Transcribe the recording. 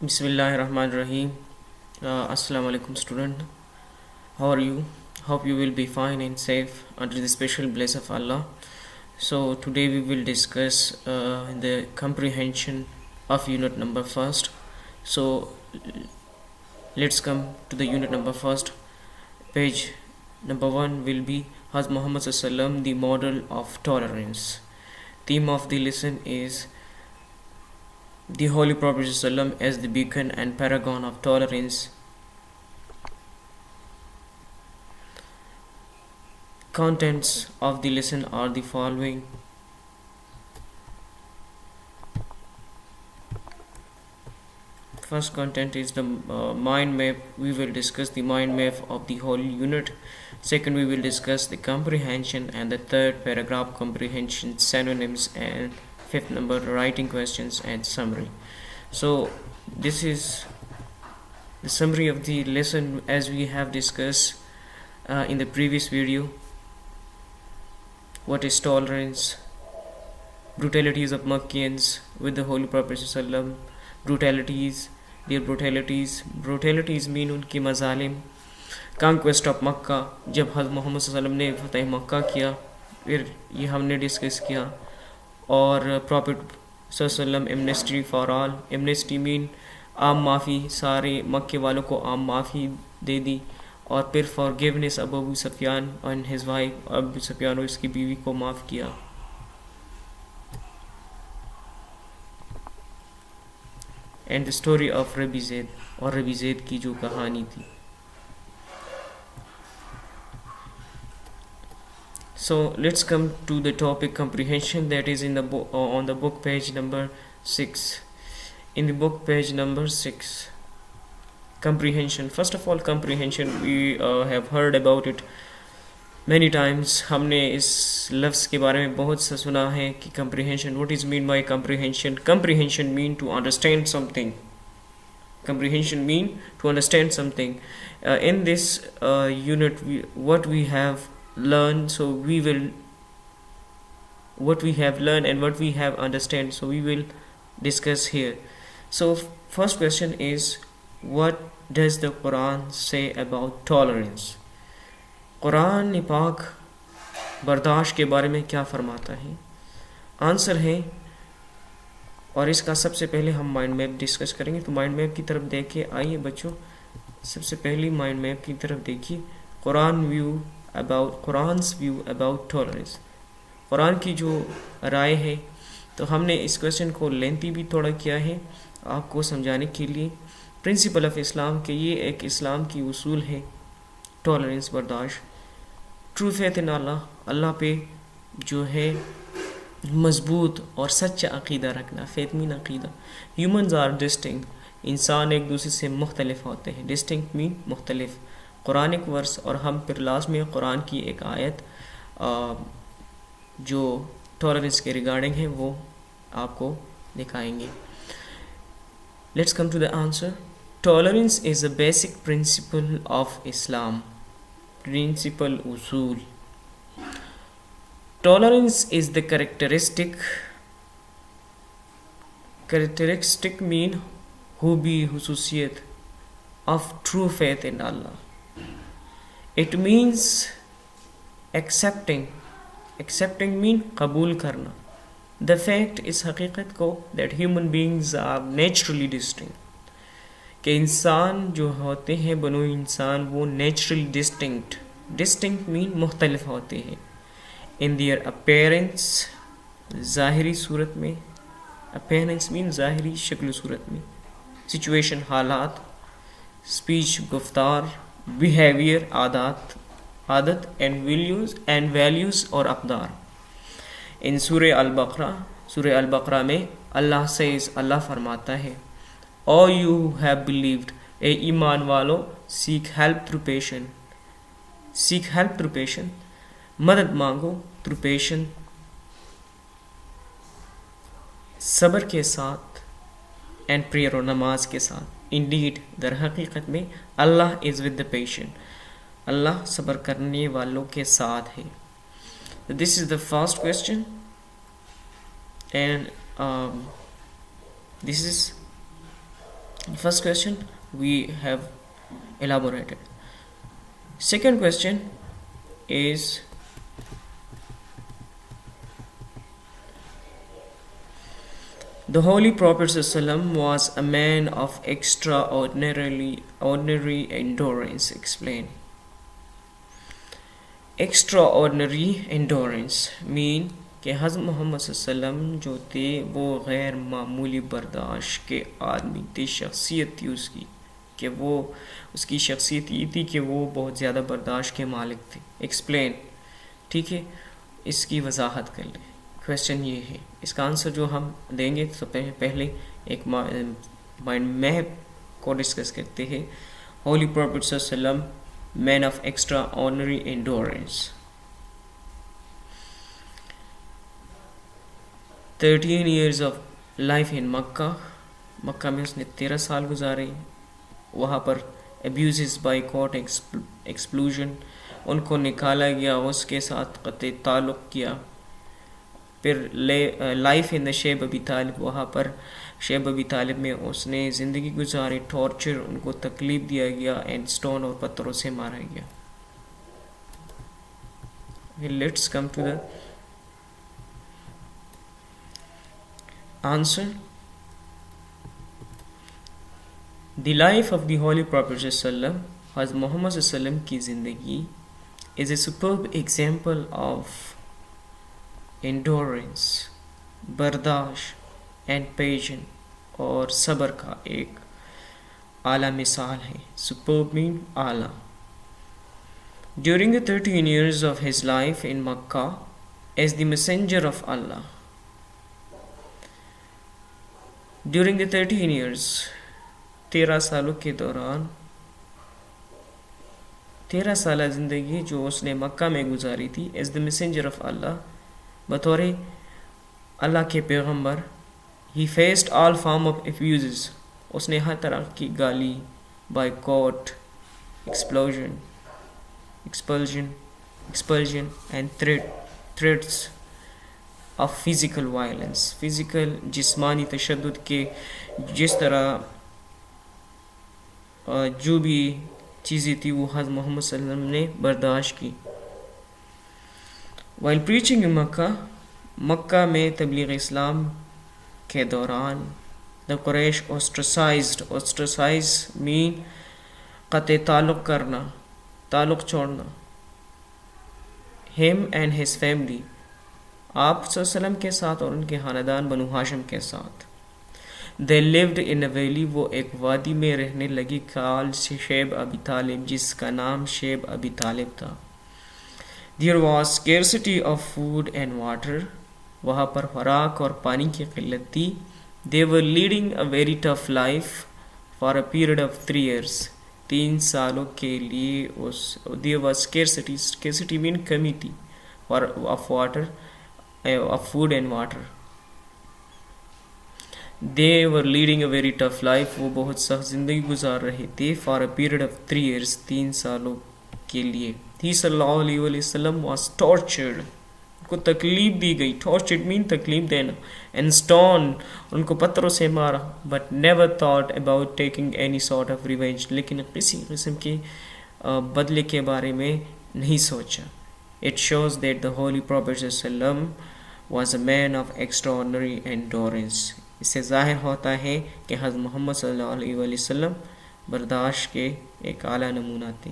Bismillahirrahmanirrahim. Assalamu alaikum student. How are you? Hope you will be fine and safe under the special bless of Allah. So today we will discuss the comprehension of unit number first. So let's come to the unit number first. Page number 1 will be Haz Muhammad Sallam, the model of tolerance. Theme of the lesson is the Holy Prophet ﷺ as the beacon and paragon of tolerance. Contents of the lesson are the following. First content is the mind map. We will discuss the mind map of the whole unit. Second, we will discuss the comprehension, and the third paragraph comprehension, synonyms, and fifth number writing questions and summary. So this is the summary of the lesson as we have discussed in the previous video. What is tolerance? Brutalities of Makkiyans with the Holy Prophet ﷺ. Brutalities, their brutalities. Brutalities mean उनकी मज़ालिम. Conquest of Makkah, जब हज़रत मोहम्मद ﷺ ने फतह मक्का किया, फिर ये हमने डिस्कस किया. और प्रॉफिट सल्लम amnesty for all. Amnesty mean आम माफ़ी, सारे मक्के वालों को आम माफ़ी दे दी. और फिर forgiveness Abu Sufyan and his wife, Abu Sufyan और इसकी बीवी को माफ़ किया. And the story of Rabi Zaid, और रबी ज़ैद की जो कहानी थी. So let's come to the topic comprehension, that is in the on the book page number 6. In the book page number 6, comprehension. First of all, comprehension, we have heard about it many times. हमने इस लफ्ज़ के बारे में बहुत सा सुना है कि comprehension. What is mean by comprehension? Comprehension mean to understand something. Comprehension mean to understand something. In this unit, what we have learn, so we will what we have learned and what we have understand, so we will discuss here. So first question is, what does the Quran say about tolerance? Quran पाक बर्दाश्त के बारे में क्या फरमाता है? Answer है, और इसका सबसे पहले हम माइंड मैप डिस्कस करेंगे. तो माइंड मैप की तरफ देखिए. आइए बच्चों, सबसे पहले माइंड मैप की तरफ देखिए. कुरान्स व्यू अबाउट टॉलरेंस. कुरान की जो राय है, तो हमने इस क्वेश्चन को लेंथी भी थोड़ा किया है आपको समझाने के लिए. प्रिंसिपल ऑफ इस्लाम के ये एक इस्लाम की उसूल है, टॉलरेंस, बर्दाश्त. ट्रू फेथ इन अल्लाह, अल्लाह पे जो है मजबूत और सच्चा अक़ीदा रखना. फेथ मीन अक़ीदा. ह्यूमन्स आर डिस्टिंक्ट, इंसान एक दूसरे से मुख्तलिफ होते हैं. डिस्टिंक्ट मीन मुख्तलिफ. कुरानिक वर्स, और हम फिर लास्ट में कुरान की एक आयत जो टॉलरेंस के रिगार्डिंग है वो आपको दिखाएंगे. Let's come to the answer. Tolerance is a basic principle of Islam. Principle उसूल. Tolerance is the characteristic mean खूबी, हुसूसियत of true faith in Allah. It means accepting mean कबूल करना. The fact इस हकीकत को that human beings are naturally distinct, कि इंसान जो होते हैं, बनो इंसान, वो naturally distinct mean मुख्तलिफ होते हैं. In their appearance, ज़ाहिरी सूरत में. appearance mean ज़ाहिरी शक्ल सूरत में. situation हालात. speech गुफ्तार. बिहेवियर आदत एंड वैल्यूज़ और अक़दार. इन सूरह अल बक़रा में अल्लाह सेज़, अल्लाह फरमाता है, ओ यू हैव बिलीव्ड, ए ईमान वालो, सीक हेल्प थ्रू पेशेंस, मदद मांगो थ्रू पेशेंस, सब्र के साथ, एंड प्रेयर और नमाज के साथ. इंडीड, दर हकीकत में, अल्लाह इज़ विद द पेशेंट, अल्लाह सब्र करने वालों के साथ है. This is the first question. and this is First question we have elaborated. Second question is the Holy Prophet ﷺ was a man of ordinary endurance. Explain. Extraordinary endurance mean कि हज़रत Muhammad सल्लल्लाहु जो थे वो गैर मामूली बर्दाश्त के आदमी थे, शख्सियत थी उसकी कि वो उसकी शख्सियत ये थी कि वो बहुत ज़्यादा बर्दाश्त के मालिक थे. एक्सप्लेन. ठीक है, इसकी वजाहत कर लें. क्वेश्चन ये है, इसका आंसर जो हम देंगे तो पहले एक माइंड मैप को डिस्कस करते हैं. होली प्रॉफिट सल्लल्लाहु man of extra ordinary endurance. 13 years of life in मक्का. मक्का में उसने 13 साल गुजारे. वहाँ पर अब्यूज़ बाइकॉट एक्सप्लूजन, उनको निकाला गया, उसके साथ क़त्ल ताल्लुक़ किया. फिर लाइफ इन द शेब अबी तालिब, वहाँ पर शेब अबी तालिब में उसने ज़िंदगी गुजारी. टॉर्चर, उनको तकलीफ़ दिया गया एंड स्टोन और पत्थरों से मारा गया. Let's come to the answer. The life of the holy prophet सल्लल्लाहु हज़रत मोहम्मद सल्लल्लाहु की ज़िंदगी is a superb example of endurance, बर्दाश्त एंड पेशेंस और सब्र का एक आला मिसाल है. सुपर्ब मीन आला. During the 13 years of his life in Makkah as the messenger of Allah. During the 13 years, 13 सालों के दौरान, 13 साल ज़िंदगी जो उसने मक्का में गुजारी थी एज द मैसेंजर ऑफ अल्लाह, बतौर अल्लाह के पैगंबर. ही faced all form of abuse, उसने हर तरह की गाली, boycott, expulsion and threats of physical violence, physical जिस्मानी तशद्दुद के जिस तरह जो भी चीज़ें थी वो हज़रत मोहम्मद सल्लल्लाहु अलैहि वसल्लम ने बर्दाश्त की. वाइल प्रीचिंग इन मक्का, मक्का में तबलीग इस्लाम के दौरान, द कुरैश ऑस्ट्रसाइज मीन क़त्ल ताल्लुक़ करना, ताल्लुक़ छोड़ना. हिम एंड हिज फैमिली, आप सल्लम के साथ और उनके ख़ानदान बनु हाशिम के साथ. They lived in a valley, वो एक वादी में रहने लगी. काल शेब अबी तालिब, जिसका नाम शेब अबी तालिब था. There was scarcity of food and water, वहाँ पर खुराक और पानी की किल्लत थी. They were leading a very tough life for a period of 3 years, 3 सालों के लिए उस देयर वॉज स्केर्सिटी मीन कमी थी of water, of food and water. They were leading a very tough life, वो बहुत सख्त ज़िंदगी गुजार रहे थे. for a period of 3 years, 3 सालों के लिए. He सल्लल्लाहु अलैहि वसल्लम was tortured, उनको तकलीफ़ दी गई. tortured mean तकलीफ़ देना. and stoned, उनको पत्थरों से मारा. but never thought about taking any sort of revenge, लेकिन किसी किस्म के बदले के बारे में नहीं सोचा. It shows that the Holy Prophet ﷺ was a man of extraordinary endurance. इससे ज़ाहिर होता है कि हज़रत मोहम्मद सल्लल्लाहु अलैहि वसल्लम बर्दाश्त के एक आला नमूना थे.